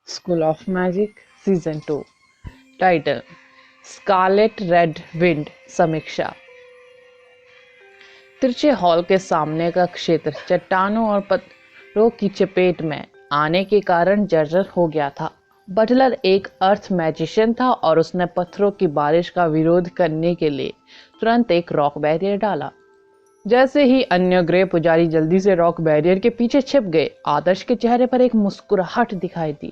School of Magic Season 2 Title Scarlet Red Wind समीक्षा। तिरछे hall के सामने का क्षेत्र चट्टानों और पत्थरों की चपेट में आने के कारण जर्जर हो गया था। बटलर एक अर्थ मैजिशियन था और उसने पत्थरों की बारिश का विरोध करने के लिए तुरंत एक रॉक बैरियर डाला। जैसे ही अन्य ग्रे पुजारी जल्दी से रॉक बैरियर के पीछे छिप गए, आदर्श के चेहरे पर एक मुस्कुराहट दिखाई दी।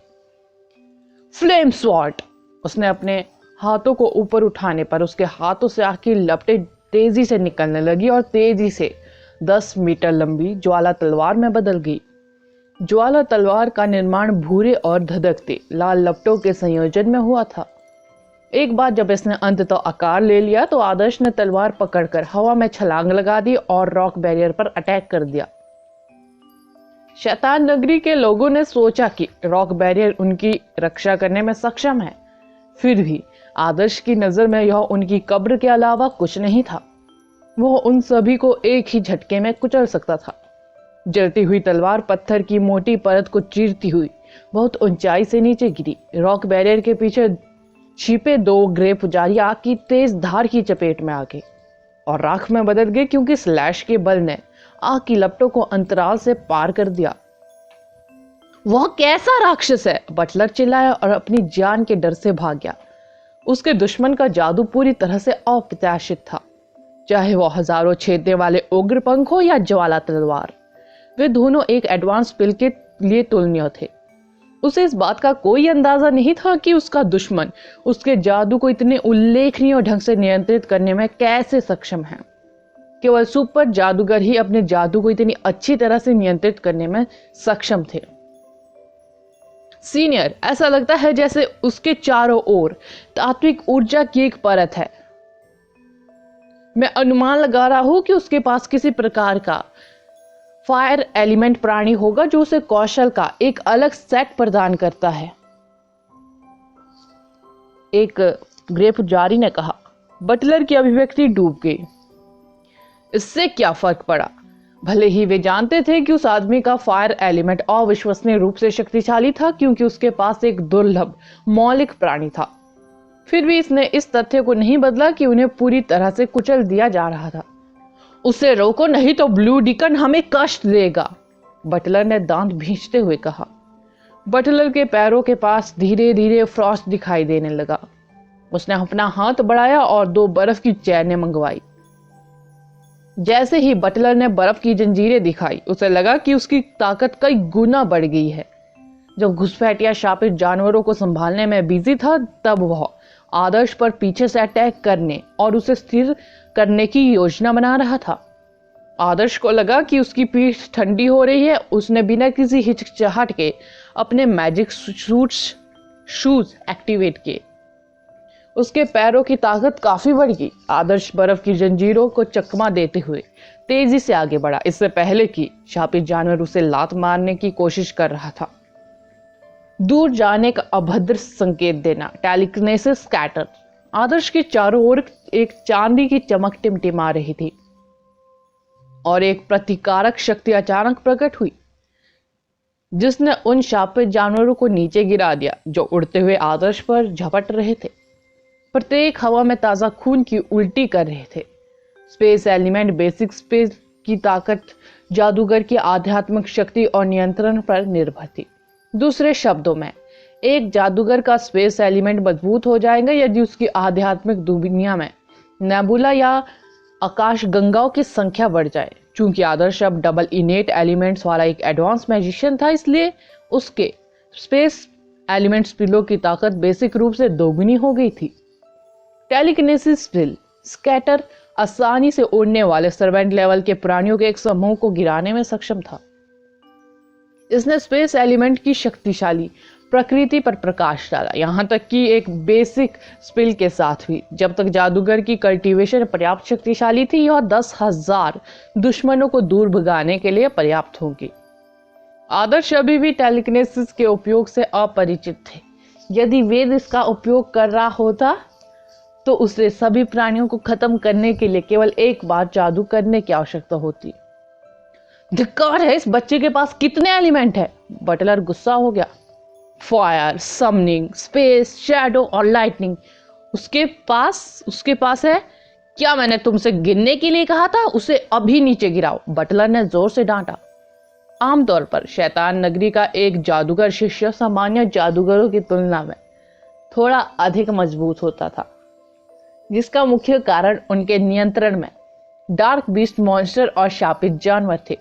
Flame sword! उसने अपने हाथों को ऊपर उठाने पर उसके हाथों से आग की लपटें तेजी से निकलने लगी और तेजी से 10 मीटर लंबी ज्वाला तलवार में बदल गई। ज्वाला तलवार का निर्माण भूरे और धधकते लाल लपटों के संयोजन में हुआ था। एक बार जब इसने अंततः आकार ले लिया तो आदर्श ने तलवार पकड़कर हवा में छलांग लगा दी और रॉक बैरियर पर अटैक कर दिया। शैतान नगरी के लोगों ने सोचा कि रॉक बैरियर उनकी रक्षा करने में सक्षम है, फिर भी आदर्श की नजर में यह उनकी कब्र के अलावा कुछ नहीं था। वह उन सभी को एक ही झटके में कुचल सकता था। जलती हुई तलवार पत्थर की मोटी परत को चीरती हुई बहुत ऊंचाई से नीचे गिरी। रॉक बैरियर के पीछे छिपे 2 ग्रे पुजारी आग की तेज धार की चपेट में आ गए और राख में बदल गए, क्योंकि स्लैश के बल ने आग की लपटों को अंतराल से पार कर दिया। वह कैसा राक्षस है! बटलर चिल्लाया और अपनी जान के डर से भाग गया। उसके दुश्मन का जादू पूरी तरह से अप्रत्याशित था, चाहे वह हजारों छेदने वाले उग्र पंख हो या ज्वाला तलवार। वे दोनों एक एडवांस स्पेल के लिए तुलनीय थे। उसे इस बात का कोई अंदाजा नहीं था कि उसका दुश्मन उसके जादू को इतने उल्लेखनीय ढंग से नियंत्रित करने में कैसे सक्षम है। केवल सुपर जादूगर ही अपने जादू को इतनी अच्छी तरह से नियंत्रित करने में सक्षम थे। सीनियर, ऐसा लगता है जैसे उसके चारों ओर तात्विक ऊर्जा की एक परत है। मैं अनुमान लगा रहा हूं कि उसके पास किसी प्रकार का फायर एलिमेंट प्राणी होगा जो उसे कौशल का एक अलग सेट प्रदान करता है, एक ग्रे पुजारी ने कहा। बटलर की अभिव्यक्ति डूब गई। इससे क्या फर्क पड़ा? भले ही वे जानते थे कि उस आदमी का फायर एलिमेंट अविश्वसनीय रूप से शक्तिशाली था, क्योंकि उसके पास एक दुर्लभ मौलिक प्राणी था, फिर भी इसने इस तथ्य को नहीं बदला कि उन्हें पूरी तरह से कुचल दिया जा रहा था। उसे रोको, नहीं तो ब्लू डिकन हमें कष्ट देगा, बटलर ने दांत भींचते हुए कहा। बटलर के पैरों के पास धीरे धीरे फ्रॉस्ट दिखाई देने लगा। उसने अपना हाथ बढ़ाया और 2 बर्फ की चैनें मंगवाई। जैसे ही बटलर ने बर्फ की जंजीरें दिखाई, उसे लगा कि उसकी ताकत कई गुना बढ़ गई है। जब घुसपैठिया शापित जानवरों को संभालने में बिजी था, तब वह आदर्श पर पीछे से अटैक करने और उसे स्थिर करने की योजना बना रहा था। आदर्श को लगा कि उसकी पीठ ठंडी हो रही है। उसने बिना किसी हिचकिचाहट के अपने मैजिक शूज एक्टिवेट किए। उसके पैरों की ताकत काफी बढ़ गई। आदर्श बर्फ की जंजीरों को चकमा देते हुए तेजी से आगे बढ़ा, इससे पहले कि शापित जानवर उसे लात मारने की कोशिश कर रहा था। दूर जाने का अभद्र संकेत देना, टेलीकिनेसिस स्कैटर। आदर्श के चारों ओर एक चांदी की चमक टिमटिमा रही थी और एक प्रतिकारक शक्ति अचानक प्रकट हुई, जिसने उन शापित जानवरों को नीचे गिरा दिया जो उड़ते हुए आदर्श पर झपट रहे थे। प्रत्येक हवा में ताजा खून की उल्टी कर रहे थे। स्पेस एलिमेंट बेसिक स्पेस की ताकत जादूगर की आध्यात्मिक शक्ति और नियंत्रण पर निर्भर थी। दूसरे शब्दों में, एक जादूगर का स्पेस एलिमेंट मजबूत हो जाएगा यदि उसकी आध्यात्मिक दुनिया में नेबुला या आकाश गंगाओं की संख्या बढ़ जाए। चूंकि आदर्श अब डबल इनेट एलिमेंट्स वाला एक एडवांस मैजिशियन था, इसलिए उसके स्पेस एलिमेंट स्पिलों की ताकत बेसिक रूप से दोगुनी हो गई थी। टेलीकिनेसिस स्पिल स्कैटर आसानी से उड़ने वाले सर्वेंट लेवल के प्राणियों के एक समूह को गिराने में सक्षम था। इसने स्पेस एलिमेंट की शक्तिशाली प्रकृति पर प्रकाश डाला, यहां तक कि एक बेसिक स्पिल के साथ भी। जब तक जादूगर की कल्टीवेशन पर्याप्त शक्तिशाली थी, यह 10,000 दुश्मनों को दूर भगाने के लिए पर्याप्त होगी। आदर्श अभी भी टेलीकिनेसिस के उपयोग से अपरिचित थे। यदि वेद इसका उपयोग कर रहा होता तो उसे सभी प्राणियों को खत्म करने के लिए केवल एक बार जादू करने की आवश्यकता होती। धिक्कार है, इस बच्चे के पास कितने एलिमेंट है! बटलर गुस्सा हो गया। फायर, समनिंग, स्पेस, शैडो और लाइटनिंग उसके पास है। क्या मैंने तुमसे गिनने के लिए कहा था? उसे अभी नीचे गिराओ, बटलर ने जोर से डांटा। आमतौर पर शैतान नगरी का एक जादूगर शिष्य सामान्य जादूगरों की तुलना में थोड़ा अधिक मजबूत होता था, जिसका मुख्य कारण उनके नियंत्रण में डार्क बीस्ट मॉन्स्टर और शापित जानवर थे।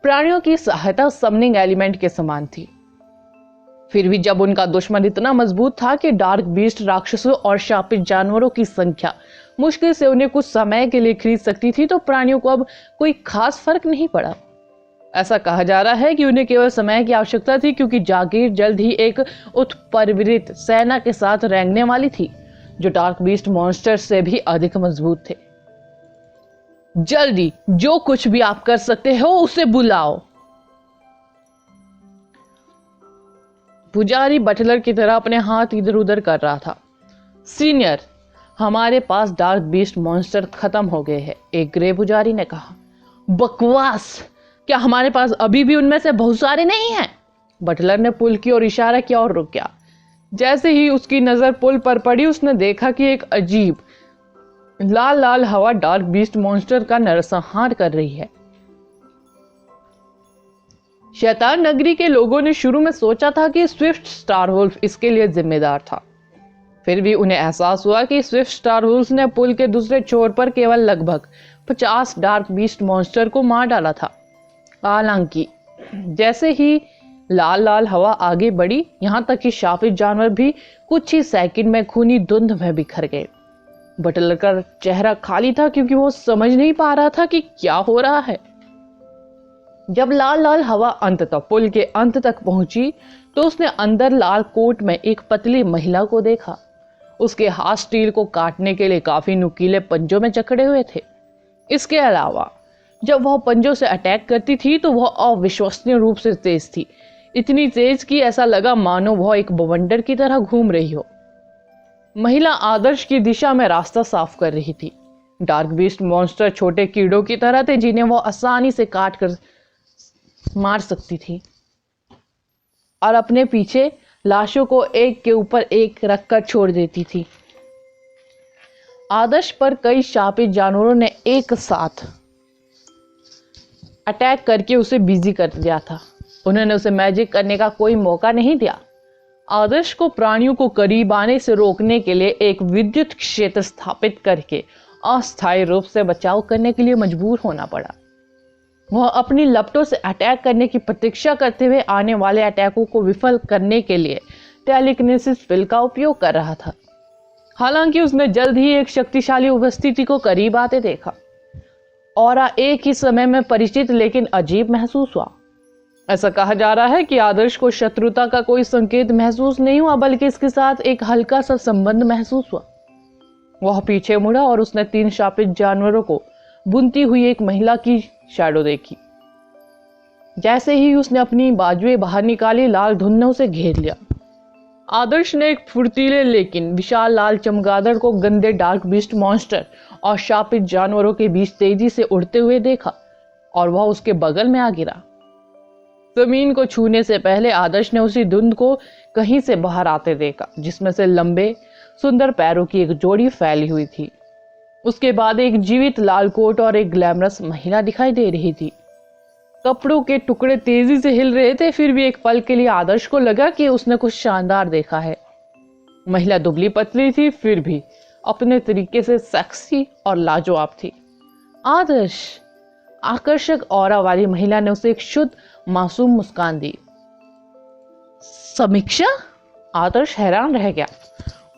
प्राणियों की सहायता समनिंग एलिमेंट के समान थी। फिर भी जब उनका दुश्मन इतना मजबूत था कि डार्क बीस्ट राक्षसों और शापित जानवरों की संख्या मुश्किल से उन्हें कुछ समय के लिए खरीद सकती थी, तो प्राणियों को अब कोई खास फर्क नहीं पड़ा। ऐसा कहा जा रहा है कि उन्हें केवल समय की आवश्यकता थी, क्योंकि जागीर जल्द ही एक उत्परिवृत सेना के साथ रेंगने वाली थी, जो डार्क बीस्ट मॉन्स्टर से भी अधिक मजबूत थे। जल्दी, जो कुछ भी आप कर सकते हो उसे बुलाओ। पुजारी बटलर की तरह अपने हाथ इधर उधर कर रहा था। सीनियर, हमारे पास डार्क बीस्ट मॉन्स्टर खत्म हो गए हैं, एक ग्रे पुजारी ने कहा। बकवास! क्या हमारे पास अभी भी उनमें से बहुत सारे नहीं हैं? बटलर ने पुल की ओर इशारा किया और रुक गया। जैसे ही उसकी नजर पुल पर पड़ी, उसने देखा कि एक अजीब लाल लाल हवा डार्क बीस्ट मॉन्स्टर का नरसंहार कर रही है। शैतान नगरी के लोगों ने शुरू में सोचा था कि स्विफ्ट स्टारवुल्फ इसके लिए जिम्मेदार था। फिर भी उन्हें एहसास हुआ कि स्विफ्ट स्टारवुल्फ ने पुल के दूसरे छोर पर केवल लगभग 50 डार्क बीस्ट मॉन्स्टर को मार डाला था। हालांकि जैसे ही लाल लाल हवा आगे बढ़ी, यहां तक कि शापित जानवर भी कुछ ही सेकंड में खूनी धुंध में बिखर गए। बटलर का चेहरा खाली था, क्योंकि वो समझ नहीं पा रहा था कि क्या हो रहा है। जब लाल लाल हवा अंततः पुल के अंत तक पहुंची, तो उसने अंदर लाल कोट में एक पतली महिला को देखा। उसके हाथ स्टील को काटने के लिए काफी नुकीले पंजों में जकड़े हुए थे। इसके अलावा जब वह पंजों से अटैक करती थी, तो वह अविश्वसनीय रूप से तेज थी, इतनी तेज कि ऐसा लगा मानो वह एक बवंडर की तरह घूम रही हो। महिला आदर्श की दिशा में रास्ता साफ कर रही थी। डार्क बीस्ट मॉन्स्टर छोटे कीड़ों की तरह थे, जिन्हें वह आसानी से काट कर मार सकती थी और अपने पीछे लाशों को एक के ऊपर एक रखकर छोड़ देती थी। आदर्श पर कई शापित जानवरों ने एक साथ अटैक करके उसे बिजी कर दिया था। उन्होंने उसे मैजिक करने का कोई मौका नहीं दिया। आदर्श को प्राणियों को करीब आने से रोकने के लिए एक विद्युत क्षेत्र स्थापित करके अस्थायी रूप से बचाव करने के लिए मजबूर होना पड़ा। वह अपनी लपटों से अटैक करने की प्रतीक्षा करते हुए आने वाले अटैकों को विफल करने के लिए टेलीकिनेसिस फील्ड का उपयोग कर रहा था। हालांकि उसने जल्द ही एक शक्तिशाली उपस्थिति को करीब आते देखा। ऑरा एक ही समय में परिचित लेकिन अजीब महसूस हुआ। ऐसा कहा जा रहा है कि आदर्श को शत्रुता का कोई संकेत महसूस नहीं हुआ, बल्कि इसके साथ एक हल्का सा संबंध महसूस हुआ। वह पीछे मुड़ा और उसने 3 शापित जानवरों को बुनती हुई एक महिला की शैडो देखी। जैसे ही उसने अपनी बाजुएं बाहर निकाली, लाल धुंध ने उसे घेर लिया। आदर्श ने एक फुर्तीले लेकिन विशाल लाल चमगादड़ को गंदे डार्क बीस्ट मॉन्स्टर और शापित जानवरों के बीच तेजी से उड़ते हुए देखा और वह उसके बगल में आ गिरा। जमीन को छूने से पहले आदर्श ने उसी धुंध को कहीं से बाहर आते देखा, जिसमें से लंबे सुंदर पैरों की एक जोड़ी फैली हुई थी। उसके बाद एक जीवित लाल कोट और एक ग्लैमरस महिला दिखाई दे रही थी। कपड़ों के टुकड़े तेजी से हिल रहे थे। फिर भी एक पल के लिए आदर्श को लगा कि उसने कुछ शानदार देखा है। महिला दुबली पतली थी, फिर भी अपने तरीके से सेक्सी और लाजवाब थी। आदर्श, आकर्षक ऑरा वाली महिला ने उसे एक शुद्ध मासूम मुस्कान दी। समीक्षा? आदर्श हैरान रह गया।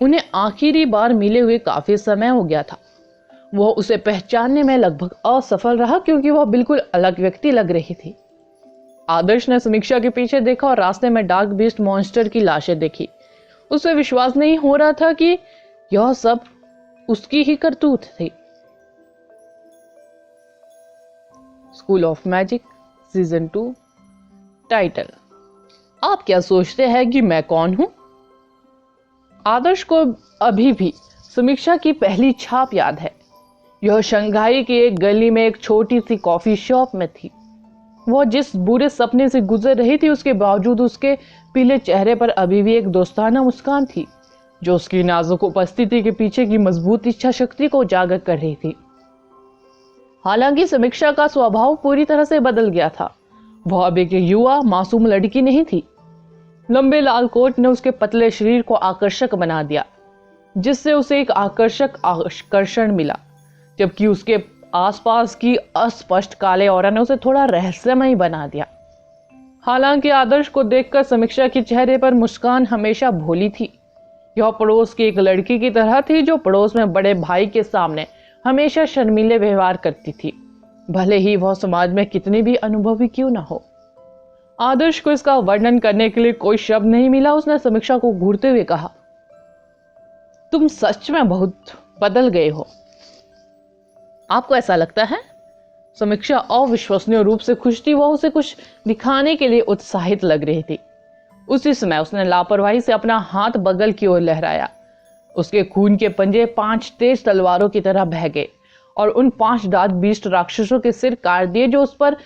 उन्हें आखिरी बार मिले हुए काफी समय हो गया था। वह उसे पहचानने में लगभग असफल रहा, क्योंकि वह बिल्कुल अलग व्यक्ति लग रही थी। आदर्श ने समीक्षा के पीछे देखा और रास्ते में डार्क बीस्ट मॉन्स्टर की लाशें देखी। उसे विश्वास नहीं हो रहा था कि यह सब उसकी ही करतूत थी। School of magic season 2 title. आप क्या सोचते हैं कि मैं कौन हूं? आदर्श को अभी भी समीक्षा की पहली छाप याद है। यह शंघाई की एक गली में एक छोटी सी कॉफी शॉप में थी। वह जिस बुरे सपने से गुजर रही थी, उसके बावजूद उसके पीले चेहरे पर अभी भी एक दोस्ताना मुस्कान थी, जो उसकी नाजुक उपस्थिति के पीछे की मजबूत इच्छा शक्ति को उजागर कर रही थी। हालांकि समीक्षा का स्वभाव पूरी तरह से बदल गया था। वह अब एक युवा मासूम लड़की नहीं थी। लंबे लाल कोट ने उसके पतले शरीर को आकर्षक बना दिया, जिससे उसे एक आकर्षण मिला, जबकि उसके आसपास की अस्पष्ट काले ऑरा ने उसे थोड़ा रहस्यमय बना दिया। हालांकि आदर्श को देखकर समीक्षा के चेहरे पर मुस्कान हमेशा भोली थी। यह पड़ोस की एक लड़की की तरह थी, जो पड़ोस में बड़े भाई के सामने हमेशा शर्मीले व्यवहार करती थी, भले ही वह समाज में कितनी भी अनुभवी क्यों ना हो। आदर्श को इसका वर्णन करने के लिए कोई शब्द नहीं मिला। उसने समीक्षा को घूरते हुए कहा, तुम सच में बहुत बदल गए हो। आपको ऐसा लगता है? समीक्षा अविश्वसनीय रूप से खुश थी। वह उसे कुछ दिखाने के लिए उत्साहित लग रही थी। उसी समय उसने लापरवाही से अपना हाथ बगल की ओर लहराया। उसके खून के पंजे 5 तेज तलवारों की तरह बह गए और उन 5 डार्क बीस्ट राक्षसों के सिर काट दिए, जो उस पर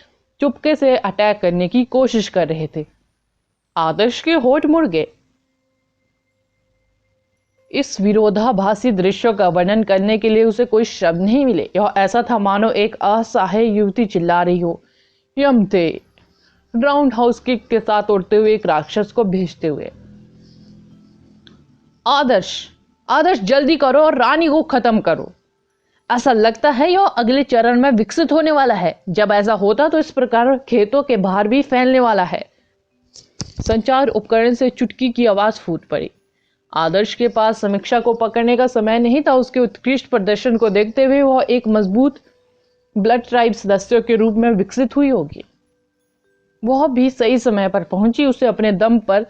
चुपके से अटैक करने की कोशिश कर रहे थे। आदर्श के होठ मुड़ गए। इस विरोधाभासी दृश्य का वर्णन करने के लिए उसे कोई शब्द नहीं मिले। यह ऐसा था मानो एक असहाय युवती चिल्ला रही हो, यम थे राउंड हाउस किक के साथ उड़ते हुए एक राक्षस को भेजते हुए। आदर्श, आदर्श जल्दी करो और रानी को खत्म करो। ऐसा लगता है यह अगले चरण में विकसित होने वाला है। जब ऐसा होता तो इस प्रकार खेतों के बाहर भी फैलने वाला है। संचार उपकरण से चुटकी की आवाज फूट पड़ी। आदर्श के पास समीक्षा को पकड़ने का समय नहीं था। उसके उत्कृष्ट प्रदर्शन को देखते हुए वह एक मजबूत ब्लड ट्राइब सदस्य के रूप में विकसित हुई होगी। वह भी सही समय पर पहुंची। उसे अपने दम पर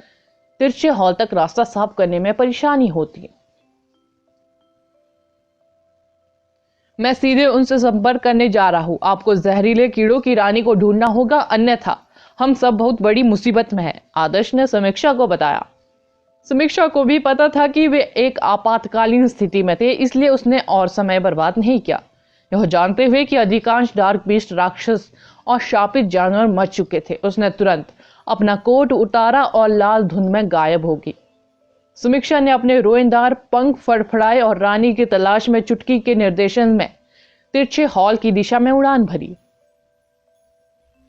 तिरछे हॉल तक रास्ता साफ करने में परेशानी होती है। मैं सीधे उनसे संपर्क करने जा रहा हूं। आपको जहरीले कीड़ों की रानी को ढूंढना होगा, अन्यथा हम सब बहुत बड़ी मुसीबत में हैं, आदर्श ने समीक्षा को बताया। समीक्षा को भी पता था कि वे एक आपातकालीन स्थिति में थे, इसलिए उसने और समय बर्बाद नहीं किया। यह जानते हुए कि अधिकांश डार्क बीस्ट राक्षस और शापित जानवर मर चुके थे, उसने तुरंत अपना कोट उतारा और लाल धुंध में गायब हो गई। समीक्षा ने अपने रोएंदार पंख फड़फड़ाए और रानी की तलाश में चुटकी के निर्देशन में तिरछे हॉल की दिशा में उड़ान भरी।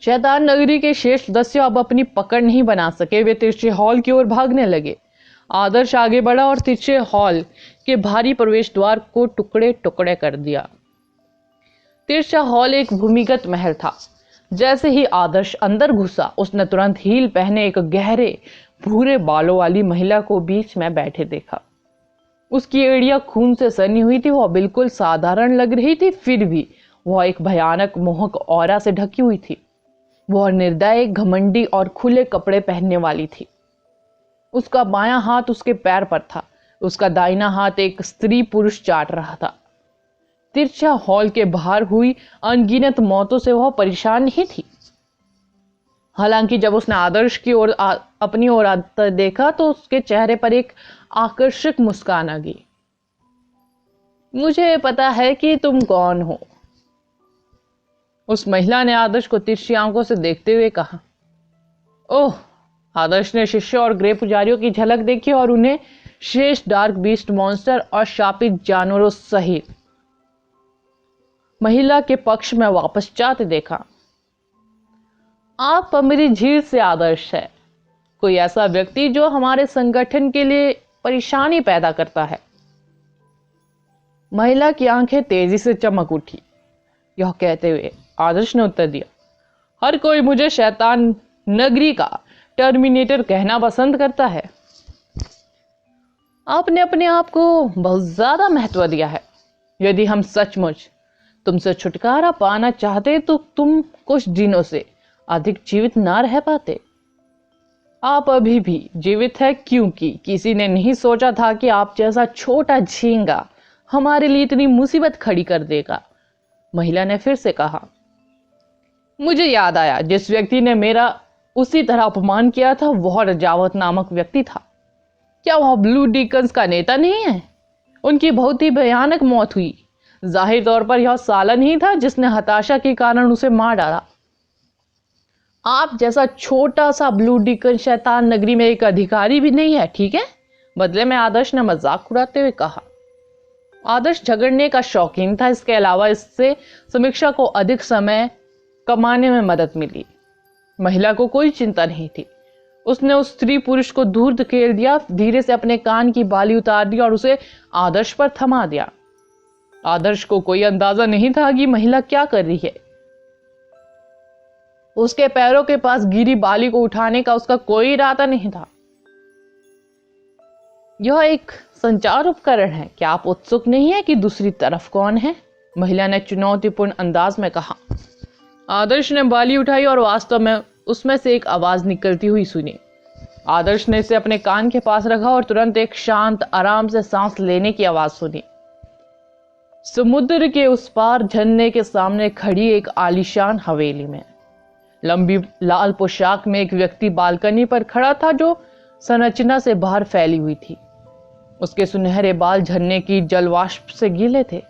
शैतान नगरी के शेष सदस्य अब अपनी पकड़ नहीं बना सके। वे तिरछे हॉल की ओर भागने लगे। आदर्श आगे बढ़ा और तिरछे हॉल के भारी प्रवेश द्वार को टुकड़े टुकड़े कर दिया। तिरछा हॉल एक भूमिगत महल था। जैसे ही आदर्श अंदर घुसा, उसने तुरंत हील पहने एक गहरे भूरे बालों वाली महिला को बीच में बैठे देखा। उसकी एड़ियां खून से सनी हुई थी। वह बिल्कुल साधारण लग रही थी, फिर भी वह एक भयानक मोहक ऑरा से ढकी हुई थी। वह निर्दय, घमंडी और खुले कपड़े पहनने वाली थी। उसका बायां हाथ उसके पैर पर था। उसका दाहिना हाथ एक स्त्री पुरुष चाट रहा था। तिरछा हॉल के बाहर हुई अनगिनत मौतों से वह परेशान नहीं थी। हालांकि जब उसने आदर्श की ओर अपनी ओर आता देखा तो उसके चेहरे पर एक आकर्षक मुस्कान आ गई। मुझे पता है कि तुम कौन हो, उस महिला ने आदर्श को तिरछी आंखों से देखते हुए कहा। ओह, आदर्श ने शिष्य और गृह पुजारियों की झलक देखी और उन्हें शेष डार्क बीस्ट मॉन्स्टर और शापित जानवरों सहित महिला के पक्ष में वापस जाते देखा। आप मेरी झील से आदर्श है, कोई ऐसा व्यक्ति जो हमारे संगठन के लिए परेशानी पैदा करता है। महिला की आंखें तेजी से चमक उठी। यह कहते हुए आदर्श ने उत्तर दिया, हर कोई मुझे शैतान नगरी का टर्मिनेटर कहना पसंद करता है। आपने अपने आप को बहुत ज्यादा महत्व दिया है। यदि हम सचमुच तुमसे छुटकारा पाना चाहते तो तुम कुछ दिनों से अधिक जीवित ना रह पाते। आप अभी भी जीवित है क्योंकि किसी ने नहीं सोचा था कि आप जैसा छोटा झींगा हमारे लिए इतनी मुसीबत खड़ी कर देगा। महिला ने फिर से कहा। मुझे याद आया, जिस व्यक्ति ने मेरा उसी तरह अपमान किया था वह रजावत नामक व्यक्ति था। क्या वह ब्लू डीकन्स का नेता नहीं है? उनकी बहुत ही भयानक मौत हुई। जाहिर तौर पर यह सालन ही था जिसने हताशा के कारण उसे मार डाला। आप जैसा छोटा सा ब्लू डिकन शैतान नगरी में एक अधिकारी भी नहीं है, ठीक है? बदले में आदर्श ने मजाक उड़ाते हुए कहा। आदर्श झगड़ने का शौकीन था, इसके अलावा इससे समीक्षा को अधिक समय कमाने में मदद मिली। महिला को कोई चिंता नहीं थी। उसने उस स्त्री पुरुष को दूर धकेल दिया, धीरे से अपने कान की बाली उतार दी और उसे आदर्श पर थमा दिया। आदर्श को कोई अंदाजा नहीं था कि महिला क्या कर रही है। उसके पैरों के पास गिरी बाली को उठाने का उसका कोई इरादा नहीं था। यह एक संचार उपकरण है, क्या आप उत्सुक नहीं है कि दूसरी तरफ कौन है? महिला ने चुनौतीपूर्ण अंदाज में कहा। आदर्श ने बाली उठाई और वास्तव में उसमें से एक आवाज निकलती हुई सुनी। आदर्श ने इसे अपने कान के पास रखा और तुरंत एक शांत, आराम से सांस लेने की आवाज सुनी। समुद्र के उस पार झरने के सामने खड़ी एक आलीशान हवेली में लंबी लाल पोशाक में एक व्यक्ति बालकनी पर खड़ा था, जो संरचना से बाहर फैली हुई थी। उसके सुनहरे बाल झरने की जलवाष्प से गीले थे।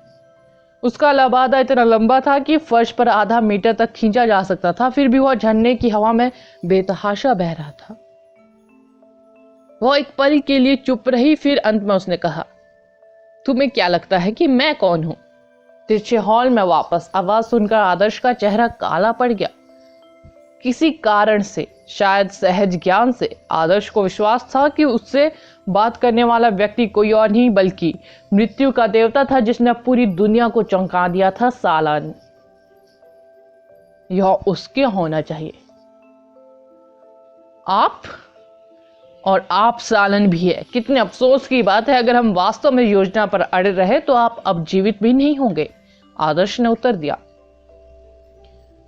उसका लबादा इतना लंबा था कि फर्श पर आधा मीटर तक खींचा जा सकता था, फिर भी वह झरने की हवा में बेतहाशा बह रहा था। वह एक पल के लिए चुप रही, फिर अंत में उसने कहा, तुम्हें क्या लगता है कि मैं कौन हूं? तिरछे हॉल में वापस आवाज सुनकर आदर्श का चेहरा काला पड़ गया। किसी कारण से, शायद सहज ज्ञान से, आदर्श को विश्वास था कि उससे बात करने वाला व्यक्ति कोई और नहीं बल्कि मृत्यु का देवता था, जिसने पूरी दुनिया को चौंका दिया था। सालन, यह उसके होना चाहिए। आप सालन भी है। कितने अफसोस की बात है, अगर हम वास्तव में योजना पर अड़े रहे तो आप अब जीवित भी नहीं होंगे, आदर्श ने उत्तर दिया।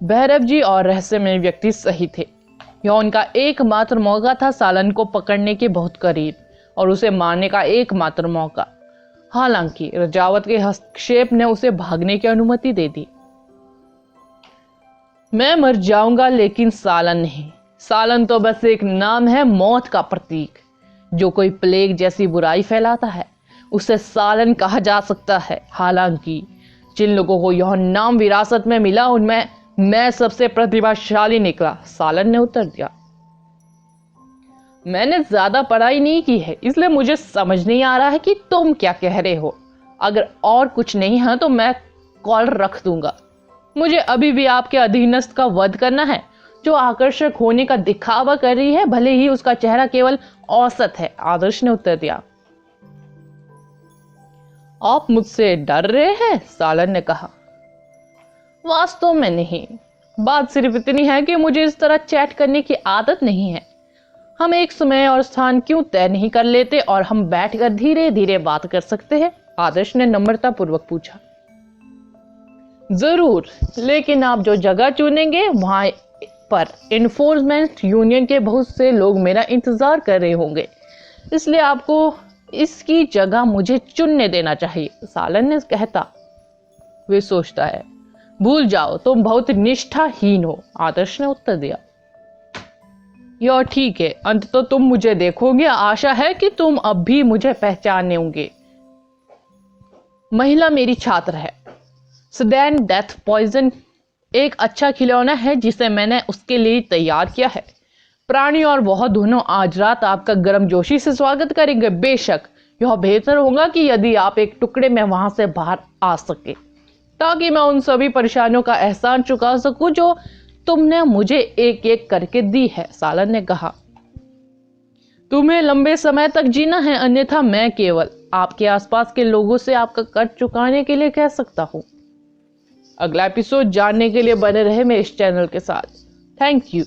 भैरव जी और रहस्यमय व्यक्ति सही थे। यह उनका एकमात्र मौका था, सालन को पकड़ने के बहुत करीब और उसे मारने का एकमात्र मौका। हालांकि रजावत के हस्तक्षेप ने उसे भागने की अनुमति दे दी। मैं मर जाऊंगा लेकिन सालन नहीं। सालन तो बस एक नाम है, मौत का प्रतीक। जो कोई प्लेग जैसी बुराई फैलाता है उसे सालन कहा जा सकता है। हालांकि जिन लोगों को यह नाम विरासत में मिला उनमें मैं सबसे प्रतिभाशाली निकला, सालन ने उत्तर दिया। मैंने ज्यादा पढ़ाई नहीं की है, इसलिए मुझे समझ नहीं आ रहा है कि तुम क्या कह रहे हो। अगर और कुछ नहीं है तो मैं कॉल रख दूंगा। मुझे अभी भी आपके अधीनस्थ का वध करना है, जो आकर्षक होने का दिखावा कर रही है, भले ही उसका चेहरा केवल औसत है, आदर्श ने उत्तर दिया। आप मुझसे डर रहे हैं? सालन ने कहा। वास्तव में नहीं, बात सिर्फ इतनी है कि मुझे इस तरह चैट करने की आदत नहीं है। हम एक समय और स्थान क्यों तय नहीं कर लेते और हम बैठकर धीरे धीरे बात कर सकते हैं? आदर्श ने नम्रता पूर्वक पूछा। जरूर, लेकिन आप जो जगह चुनेंगे वहां पर इन्फोर्समेंट यूनियन के बहुत से लोग मेरा इंतजार कर रहे होंगे, इसलिए आपको इसकी जगह मुझे चुनने देना चाहिए, सालन ने कहता। वे सोचता है, भूल जाओ, तुम बहुत निष्ठाहीन हो, आदर्श ने उत्तर दिया। यह ठीक है, अंत तो तुम मुझे देखोगे। आशा है कि तुम अब भी मुझे पहचानोगे। महिला मेरी छात्र है। सडन डेथ पॉइजन एक अच्छा खिलौना है जिसे मैंने उसके लिए तैयार किया है। प्राणी और वह दोनों आज रात आपका गर्मजोशी से स्वागत करेंगे। बेशक यह बेहतर होगा कि यदि आप एक टुकड़े में वहां से बाहर आ सके, ताकि मैं उन सभी परेशानियों का एहसान चुका सकूं जो तुमने मुझे एक एक करके दी है, सालन ने कहा। तुम्हें लंबे समय तक जीना है, अन्यथा मैं केवल आपके आसपास के लोगों से आपका कर्ज चुकाने के लिए कह सकता हूं। अगला एपिसोड जानने के लिए बने रहे मेरे इस चैनल के साथ। Thank you.